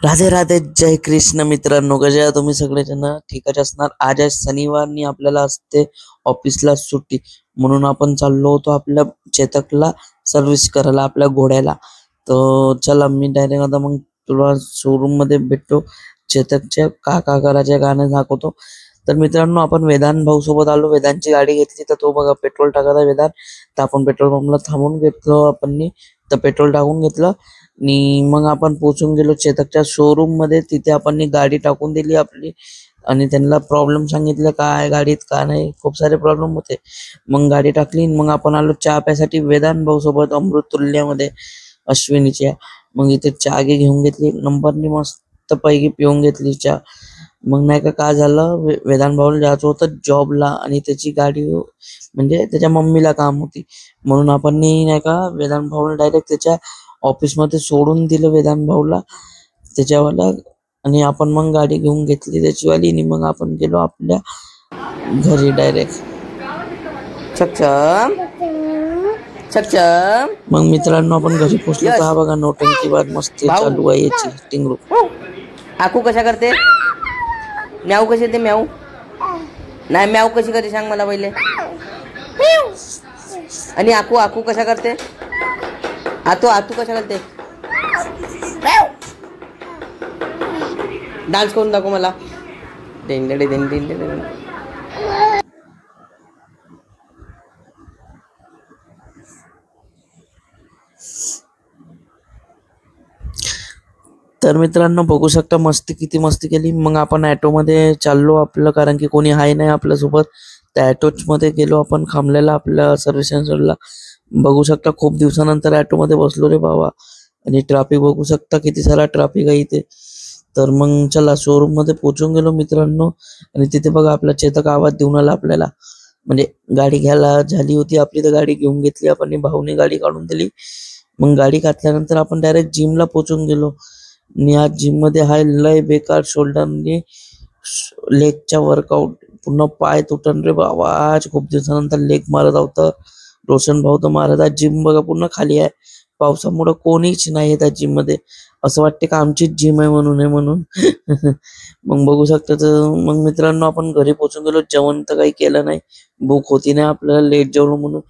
राधे राधे, जय कृष्ण मित्रांनो. कशा आहात तुम्ही सगळेजण? ठीकच असणार. आज आहे शनिवारनी आपल्याला असते ऑफिसला सुट्टी, म्हणून आपण चाललो होतो आपल्या चेतकला सर्व्हिस करायला, आपल्या घोड्याला. तर चला, मी डायरेक्ट आता मग तुला शोरूम मध्ये भेटतो. चेतकच्या काका कराच्या गाणं दाखवतो. तर मित्रांनो, आपण वेदांत भाऊ सोबत आलो. वेदांतची गाडी घेतली, तर तो बघा पेट्रोल टाकायचा वेदांत. तर आपण पेट्रोल पंपला थांबून घेतलो आपण, तर पेट्रोल टाकून घेतलं आणि मग आपण पोहोचून गेलो चेतकच्या शोरूम मध्ये. तिथे आपण गाडी टाकून दिली आपली आणि त्यांना प्रॉब्लेम सांगितलं काय गाडीत का नाही, खूप सारे प्रॉब्लेम होते. मग गाडी टाकली, मग आपण आलो चहा प्यासाठी वेदांत भाऊ सोबत अमृततुल्यमध्ये अश्विनीच्या. मग इथे चहा घेऊन घेतली, एक नंबरनी मस्त पैकी पिऊन घेतली चहा. मग नाही का काय झालं, वेदांत भाऊला जायचं होतं जॉबला आणि त्याची गाडी म्हणजे त्याच्या मम्मीला काम होती, म्हणून आपण नाही का वेदांत भाऊला डायरेक्ट त्याच्या ऑफिस मध्ये सोडून दिलं वेदांत भाऊला त्याच्यावाला. आणि आपण मग गाडी घेऊन घेतली त्याचीवाली आणि मग आपण गेलो आपल्या घरी डायरेक्ट. सक्षम सक्षम. मग मित्रांनो, आपण घरी पोहोचलो. तर हा बघा नौटंकी बाद मस्ती चालू आहे याची टिंगरू. आकू कशा करते? म्याऊ कशी येते? म्याऊ नाही, म्याऊ कशी करते सांग मला पहिले. आणि आकू आकू कशा करते? आतू आतू कशा करते? डान्स करून दाखव मला. डेंडे डेंडे डेंडे. तर मित्रांनो, बघू शकता मस्ती किती मस्ती केली. मग आपण ऑटो मध्ये चाललो आपलं, कारण की कोणी आहे नाही आपल्या सोबत. त्या ऑटोच मध्ये गेलो आपण थांबलेला आपल्या सर्व्हिस सेंटरला. बघू शकता खूप दिवसानंतर ऑटो मध्ये बसलो रे बाबा. आणि ट्रॅफिक बघू शकता किती सारा ट्रॅफिक आहे इथे. तर मग चला शोरूम मध्ये पोहोचून गेलो मित्रांनो. आणि तिथे बघा आपला चेतक आवाज देऊन आला आपल्याला, म्हणजे गाडी घ्यायला झाली होती आपली, तर गाडी घेऊन घेतली आपण. भाऊने गाडी काढून दिली. मग गाडी घातल्यानंतर आपण डायरेक्ट जिमला पोहोचून गेलो. आणि आज जिम मध्ये हाय लय बेकार शोल्डरनी लेगच्या वर्कआउट, पूर्ण पाय तुटन रे बाबा. आज खूप दिवसानंतर लेग मारत होतं. रोशन भाऊ तर मारत आहे. जिम बघा पूर्ण खाली आहे, पावसामुळे कोणीच नाही त्या जिम मध्ये. असं वाटते का आमचीच जिम आहे म्हणून मग बघू शकता. तर मग मित्रांनो, आपण घरी पोहोचून गेलो. जेवण तर काही केलं नाही, भूक होती नाही आपल्याला, लेट जेवलो म्हणून.